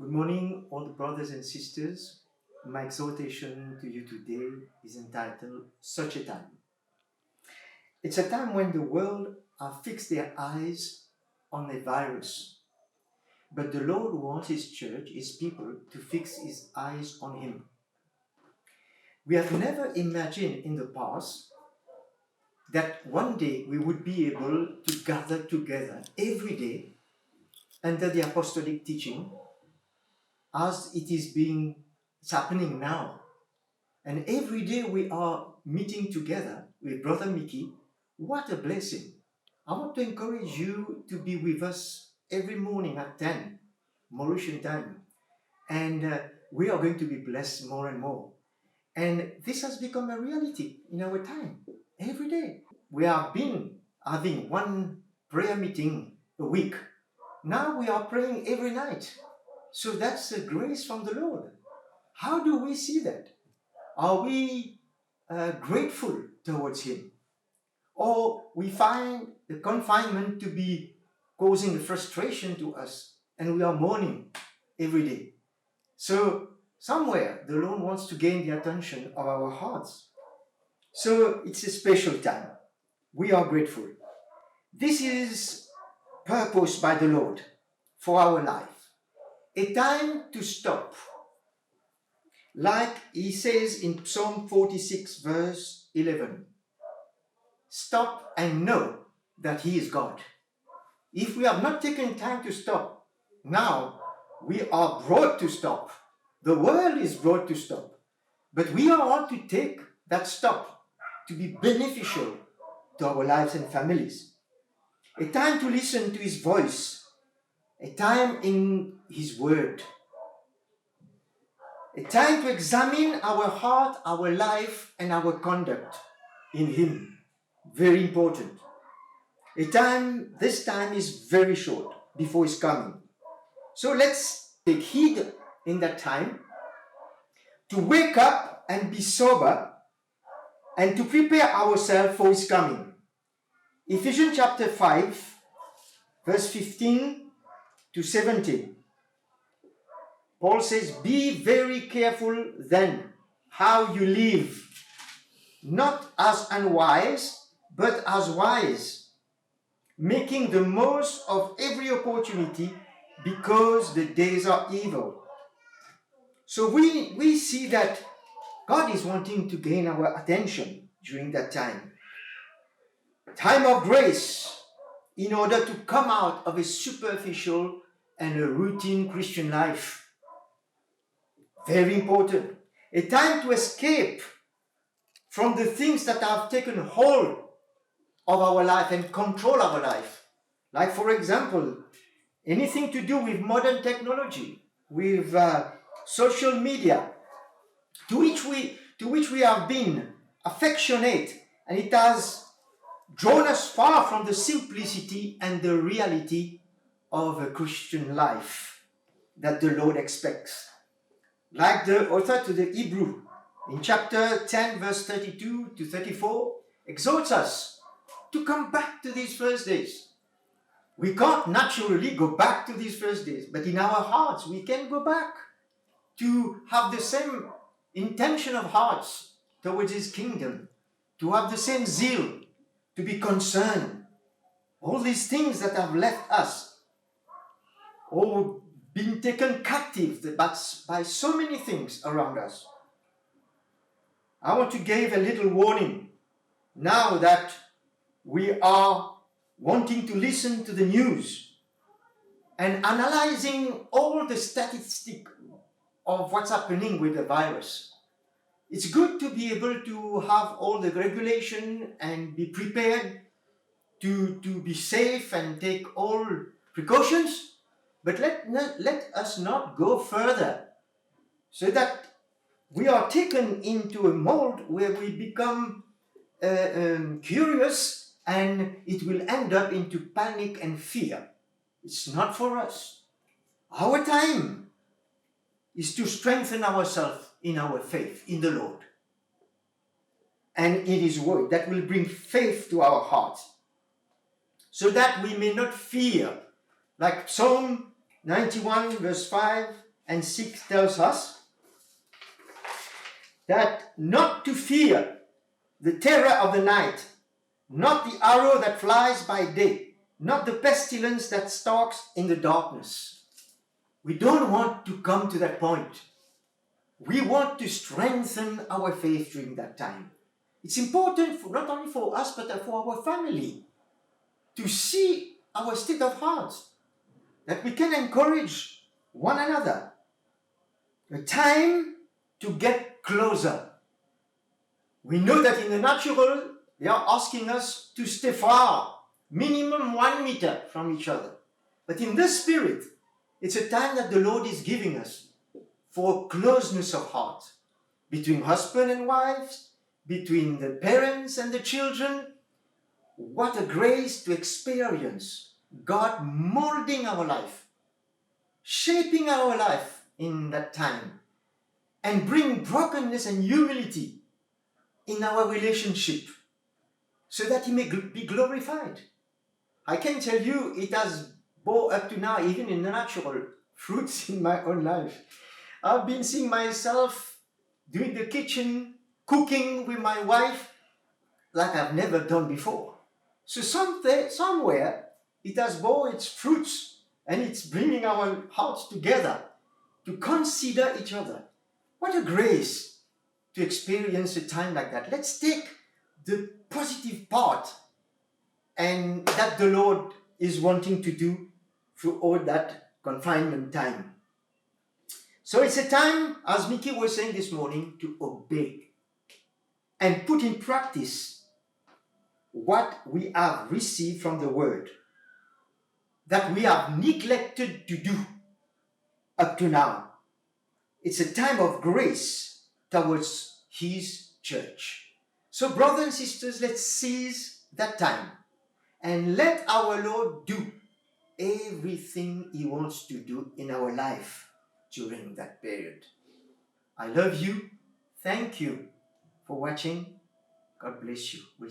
Good morning, all the brothers and sisters. My exhortation to you today is entitled Such a Time. It's a time when the world have fixed their eyes on a virus. But the Lord wants His church, His people, to fix His eyes on Him. We have never imagined in the past that one day we would be able to gather together every day under the apostolic teaching as it's happening now. And every day we are meeting together with Brother Mickey. What a blessing. I want to encourage you to be with us every morning at 10, Mauritian time. And we are going to be blessed more and more. And this has become a reality in our time. Every day. We have been having one prayer meeting a week. Now we are praying every night. So that's a grace from the Lord. How do we see that? Are we grateful towards Him? Or we find the confinement to be causing frustration to us and we are mourning every day. So somewhere the Lord wants to gain the attention of our hearts. So it's a special time. We are grateful. This is purposed by the Lord for our life. A time to stop. Like He says in Psalm 46 verse 11. Stop and know that He is God. If we have not taken time to stop, now we are brought to stop. The world is brought to stop. But we are all to take that stop to be beneficial to our lives and families. A time to listen to His voice. A time in His word. A time to examine our heart, our life, and our conduct in Him. Very important. This time is very short before His coming. So let's take heed in that time to wake up and be sober and to prepare ourselves for His coming. Ephesians chapter 5, verse 15 to 17. Paul says, be very careful then how you live, not as unwise, but as wise, making the most of every opportunity because the days are evil. So we see that God is wanting to gain our attention during that time. Time of grace, in order to come out of a superficial and a routine Christian life. Very important. A time to escape from the things that have taken hold of our life and control our life. Like, for example, anything to do with modern technology, with social media, to which we have been affectionate, and it has drawn us far from the simplicity and the reality of a Christian life that the Lord expects. Like the author to the Hebrew in chapter 10 verse 32 to 34 exhorts us to come back to these first days. We can't naturally go back to these first days, but in our hearts we can go back to have the same intention of hearts towards His kingdom, to have the same zeal, to be concerned. All these things that have left us, all been taken captive by so many things around us. I want to give a little warning now that we are wanting to listen to the news and analyzing all the statistics of what's happening with the virus. It's good to be able to have all the regulation and be prepared to be safe and take all precautions. But let us not go further so that we are taken into a mold where we become curious and it will end up into panic and fear. It's not for us. Our time is to strengthen ourselves in our faith in the Lord and in His word that will bring faith to our hearts so that we may not fear. Like Psalm 91 verse 5 and 6 tells us that not to fear the terror of the night, not the arrow that flies by day, not the pestilence that stalks in the darkness. We don't want to come to that point. We want to strengthen our faith during that time. It's important not only for us, but for our family to see our state of heart, that we can encourage one another. A time to get closer. We know that in the natural, they are asking us to stay far, minimum 1 meter from each other. But in the spirit, it's a time that the Lord is giving us for closeness of heart between husband and wives, between the parents and the children. What a grace to experience God molding our life, shaping our life in that time, and bring brokenness and humility in our relationship so that He may be glorified. I can tell you it has bore up to now, even in the natural fruits in my own life. I've been seeing myself doing the kitchen, cooking with my wife like I've never done before. So somewhere it has bore its fruits, and it's bringing our hearts together to consider each other. What a grace to experience a time like that. Let's take the positive part and that the Lord is wanting to do through all that confinement time. So it's a time, as Mickey was saying this morning, to obey and put in practice what we have received from the Word, that we have neglected to do up to now. It's a time of grace towards His church. So brothers and sisters, let's seize that time and let our Lord do everything He wants to do in our life during that period. I love you. Thank you for watching. God bless you. We'll